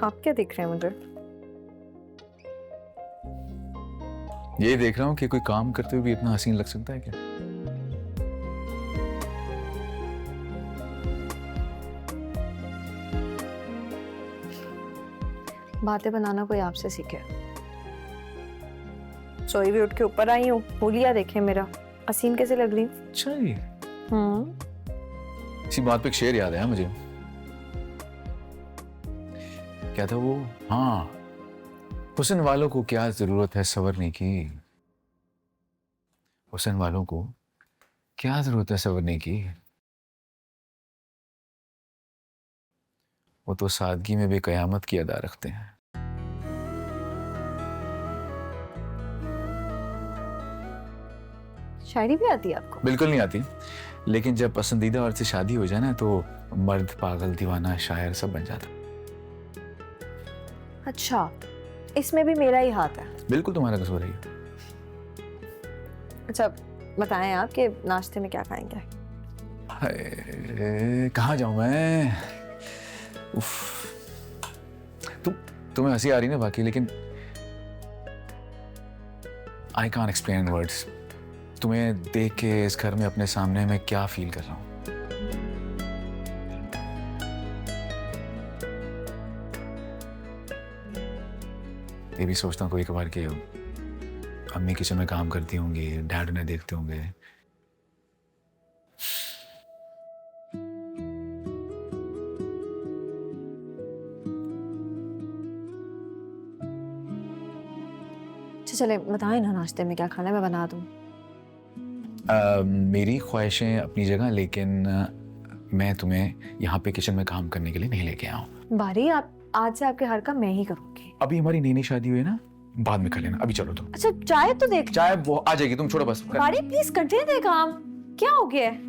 आप क्या देख रहे हैं मुझे? ये देख रहा हूँ कि कोई काम करते हुए भी इतना हसीन लग सकता है क्या? बातें बनाना कोई आपसे सीखे। सोई भी उठ के ऊपर आई हूँ, हुलिया देखे मेरा, हसीन कैसे लग रही हूँ? अच्छा जी। इसी बात पे एक शेर याद आया मुझे। क्या था वो? हाँ, हुस्न वालों को क्या जरूरत है संवरने की, हुस्न वालों को क्या जरूरत है संवरने की, वो तो सादगी में भी कयामत की अदा रखते हैं। शायरी भी आती है आपको? बिल्कुल नहीं आती, लेकिन जब पसंदीदा औरत से शादी हो जाए ना तो मर्द पागल दीवाना शायर सब बन जाता। अच्छा, इसमें भी मेरा ही हाथ है। बिल्कुल तुम्हारा कसूर है। अच्छा बताएं आप कि नाश्ते में क्या खाएंगे? कहाँ जाऊं मैं? उफ, तुम्हें हंसी आ रही ना बाकी, लेकिन आई कांट एक्सप्लेन वर्ड्स। तुम्हें देख के इस घर में अपने सामने मैं क्या फील कर रहा हूँ। ये भी सोचता हूँ कोई कभार कि अम्मी किचन में काम करती होंगी, डैड उन्हें देखते होंगे। अच्छा चले बताएं ना नाश्ते में क्या खाना है, मैं बना दूं। मेरी ख्वाहिशें अपनी जगह, लेकिन मैं तुम्हें यहाँ पे किचन में काम करने के लिए नहीं लेके आया हूँ। बारी आप आज से आपके हर काम मैं ही करूंगी। अभी हमारी नई नई शादी हुई है ना, बाद में कर लेना, अभी चलो तुम। अच्छा चाय तो देख। चाय वो आ जाएगी, तुम छोड़ो बस। बारी प्लीज कंटिन्यू दे काम, क्या हो गया है?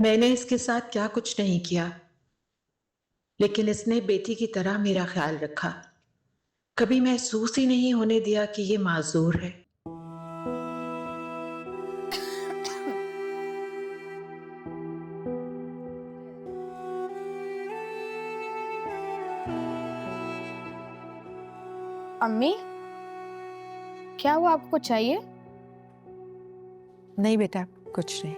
मैंने इसके साथ क्या कुछ नहीं किया, लेकिन इसने बेटी की तरह मेरा ख्याल रखा। कभी महसूस ही नहीं होने दिया कि ये माजूर है। अम्मी, क्या हुआ? आपको कुछ चाहिए? नहीं बेटा, कुछ नहीं।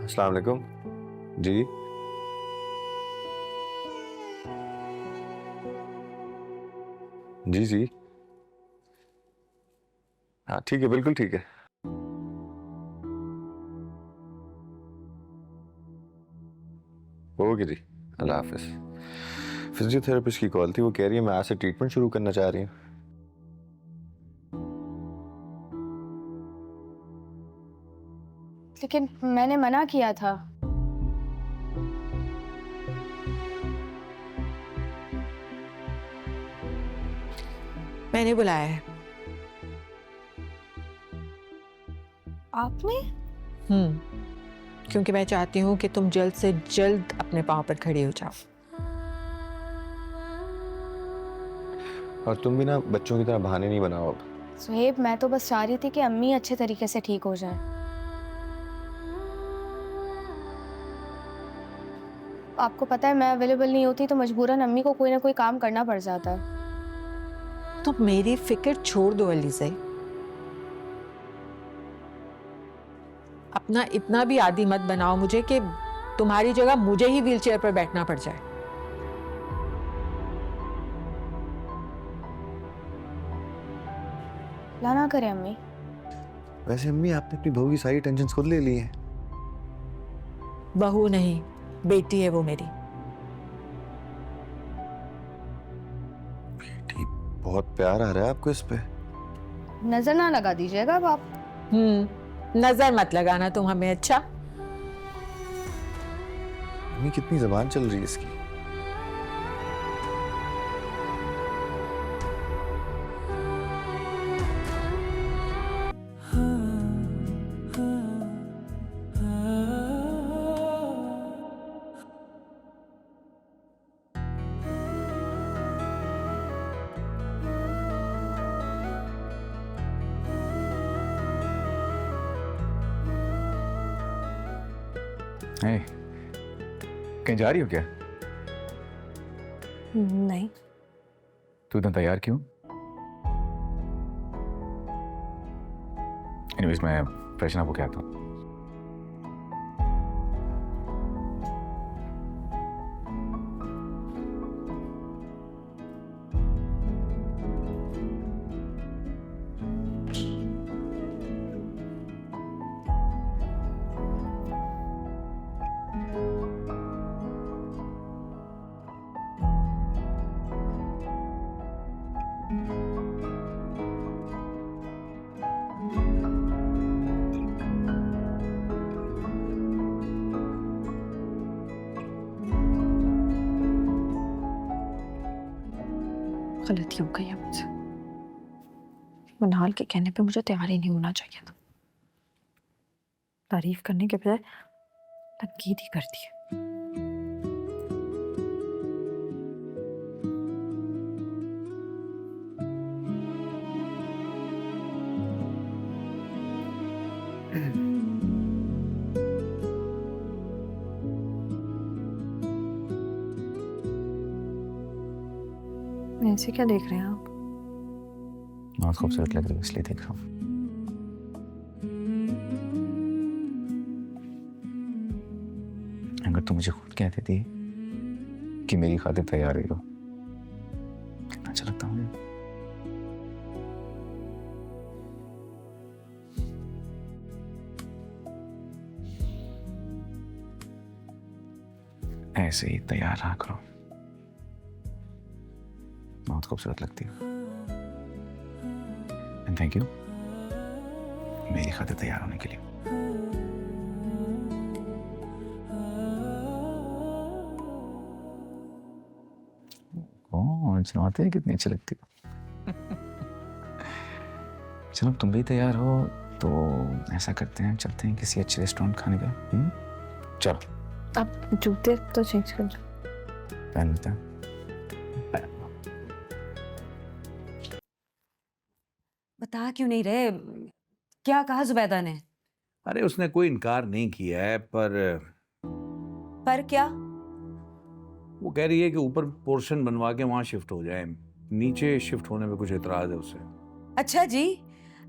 अस्सलाम वालेकुम जी। जी जी, हाँ ठीक है, बिल्कुल ठीक है। ओके जी, अल्लाह हाफिज। फिजियोथेरेपिस्ट की कॉल थी, वो कह रही है मैं आज से ट्रीटमेंट शुरू करना चाह रही हूँ। लेकिन मैंने मना किया था। मैंने बुलाया है। आपने? क्योंकि मैं चाहती हूँ कि तुम जल्द से जल्द अपने पांव पर खड़ी हो जाओ। और तुम भी ना बच्चों की तरह बहाने नहीं बनाओ अब। सुहेब, मैं तो बस चाह रही थी कि अम्मी अच्छे तरीके से ठीक हो जाए। आपको पता है मैं अवेलेबल नहीं होती तो मजबूरन अम्मी को कोई ना कोई काम करना पड़ जाता है। तो मेरी फिक्र छोड़ दो अलीज़ा। अपना इतना भी आदी मत बनाओ मुझे कि तुम्हारी जगह मुझे ही व्हीलचेयर पर बैठना पड़ जाए। ना करें अम्मी। वैसे अम्मी, आपने अपनी बहू की सारी टेंशन खुद ले ली है। बहू नहीं, बेटी है वो मेरी। बेटी, बहुत प्यार आ रहा है आपको इस पे। नजर ना लगा दीजिएगा अब आप। नजर मत लगाना तुम हमें, अच्छा? अम्मी कितनी जबान चल रही है इसकी। हे, कहीं जा रही हो क्या? नहीं। तू इतना तैयार क्यों? एनीवेज मैं फ्रेशन अप होके आता हूँ। गलती हो गई है मुझसे। मनाल के कहने पे मुझे तैयार ही नहीं होना चाहिए था। तारीफ करने के बजाय तनकीद ही कर दी है। ऐसे क्या देख रहे हैं आप? बहुत खूबसूरत लग रही है इसलिए देख रहा हूँ। अगर तुम मुझे खुद कहती थी कि मेरी खातिर तैयार ही हो, कितना अच्छा लगता मुझे। ऐसे ही तैयार रहा करो, बहुत खूबसूरत लगती हो। एंड थैंक यू मेरी खातिर तैयार होने के लिए। ओह, सुनाते हैं कितनी अच्छी लगती हो। चलो तुम भी तैयार हो तो ऐसा करते हैं, चलते हैं किसी अच्छे रेस्टोरेंट खाने पे। चलो। आप जूते तो चेंज कर दो। पहन लेते हैं। बता क्यों नहीं रहे? क्या कहा जुबैदा ने? अरे उसने कोई इनकार नहीं किया है, पर क्या? वो कह रही है कि ऊपर पोर्शन बनवा के वहां शिफ्ट हो जाए, नीचे शिफ्ट होने में कुछ एतराज है उसे। अच्छा जी,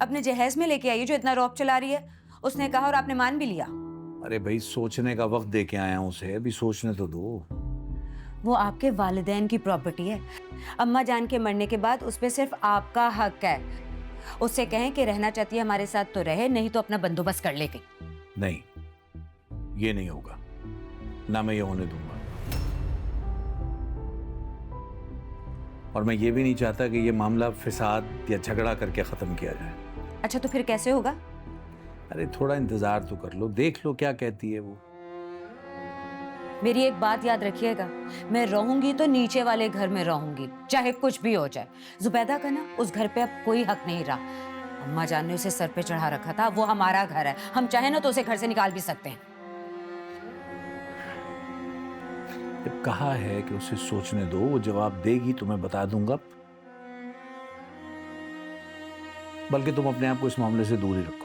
अपने जहेज में लेके आइए जो इतना रौब चला रही है। उसने कहा और आपने मान भी लिया। अरे भाई सोचने का वक्त दे के आया हूं उसे, अभी सोचने तो दो। वो आपके वालिदैन की प्रॉपर्टी है। अम्मा जान के मरने के बाद उस पे सिर्फ आपका हक है। उससे कहें कि रहना चाहती है हमारे साथ तो रहे, नहीं तो अपना बंदोबस्त कर ले कहीं। नहीं, ये नहीं होगा, ना मैं ये होने दूंगा। और मैं ये भी नहीं चाहता कि ये मामला फिसाद या झगड़ा करके खत्म किया जाए। अच्छा तो फिर कैसे होगा? अरे थोड़ा इंतजार तो कर लो, देख लो क्या कहती है वो। मेरी एक बात याद रखिएगा, मैं रहूंगी तो नीचे वाले घर में रहूंगी, चाहे कुछ भी हो जाए। जुबैदा का ना उस घर पे अब कोई हक नहीं रहा। अम्मा जान ने उसे सर पे चढ़ा रखा था, वो हमारा घर है। हम चाहे ना तो उसे घर से निकाल भी सकते हैं। जब कहा है कि उसे सोचने दो, वो जवाब देगी तो मैं बता दूंगा। बल्कि तुम अपने आप को इस मामले से दूर ही रखो।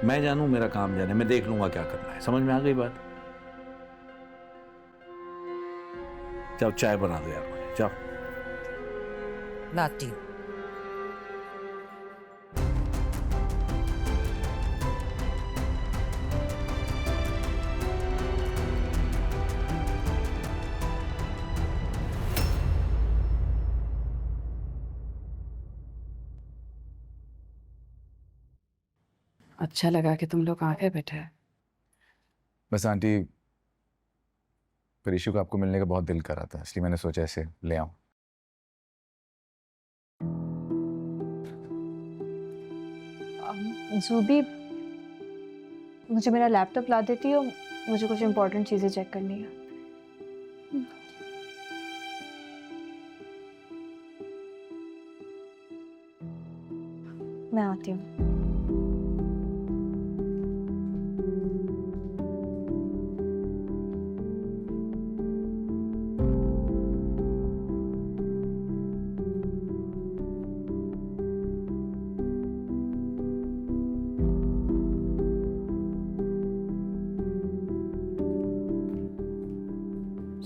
मैं जानूं मेरा काम जाने, मैं देख लूंगा क्या करना है। समझ में आ गई बात? जाओ चाय बना दो यार मुझे, जाओ। लाती हूँ। अच्छा लगा कि तुम लोग आके बैठे। बस आंटी, परीशु को आपको मिलने का बहुत दिल कर रहा था, इसलिए मैंने सोचा ऐसे ले आऊं। जूबी, मुझे मेरा लैपटॉप ला देती हो? मुझे कुछ इंपॉर्टेंट चीजें चेक करनी है। मैं आती हूँ।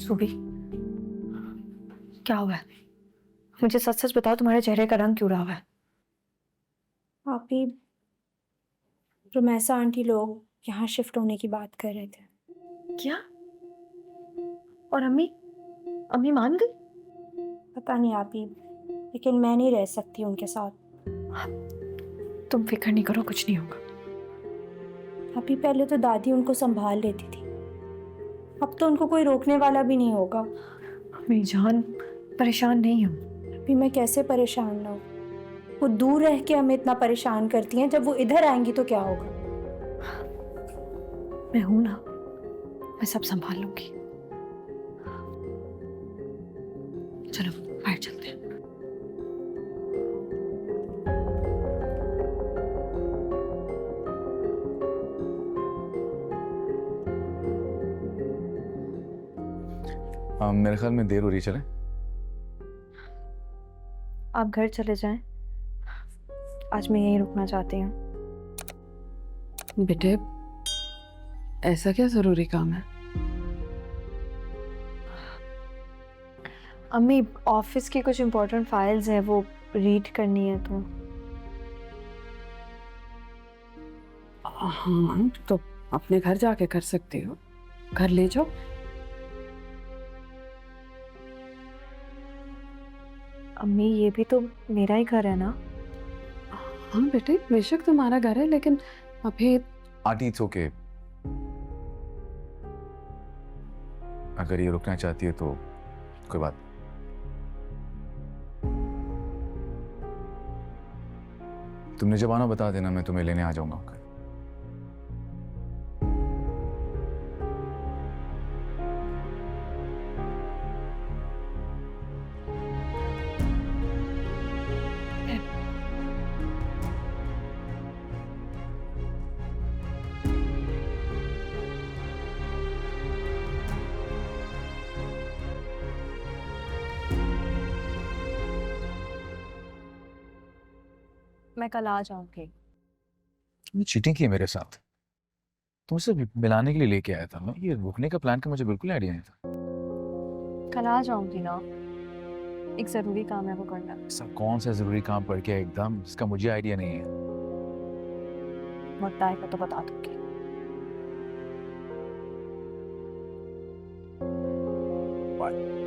सुबी, क्या हुआ है? मुझे सच सच बताओ, तुम्हारे चेहरे का रंग क्यों रहा हुआ है? आप ही रोमैसा आंटी लोग यहाँ शिफ्ट होने की बात कर रहे थे। क्या? और अम्मी? अम्मी मान गई? पता नहीं आप ही, लेकिन मैं नहीं रह सकती उनके साथ। तुम फिक्र नहीं करो, कुछ नहीं होगा। आप ही पहले तो दादी उनको संभाल लेती थी, अब तो उनको कोई रोकने वाला भी नहीं होगा। मेरी जान, परेशान नहीं हूँ। अभी मैं कैसे परेशान ना हूँ? वो दूर रह के हमें इतना परेशान करती हैं, जब वो इधर आएंगी तो क्या होगा? मैं हूं ना, मैं सब संभाल लूंगी। चलो बाहर चलते हैं। मेरे ख्याल में देर हो रही, चले? आप घर चले जाएं, आज मैं यहीं रुकना चाहती हूँ। बेटे, ऐसा क्या जरूरी काम है? अम्मी, ऑफिस की कुछ इम्पोर्टेंट फाइल्स हैं, वो रीड करनी है तो। हाँ, तो अपने घर जाके कर सकती हो, घर ले जाओ। अम्मी, ये भी तो मेरा ही घर है ना। हाँ बेटे, बेशक तुम्हारा घर है, लेकिन अभी आंटी इट्स ओके। अगर ये रुकना चाहती है तो कोई बात। तुमने जब आना बता देना, मैं तुम्हें लेने आ जाऊंगा। मैं कल आ जाऊंगी। तुमने चीटिंग की है मेरे साथ। तुमसे मिलाने के लिए लेके आया था मैं। ये रुकने का प्लान का मुझे बिल्कुल आइडिया नहीं था। कल आ जाऊंगी ना, एक जरूरी काम है वो करना। ऐसा कौन सा जरूरी काम पड़ गया एकदम, इसका मुझे आइडिया नहीं है। वक्त आएगा तो बता दूंगी। Bye.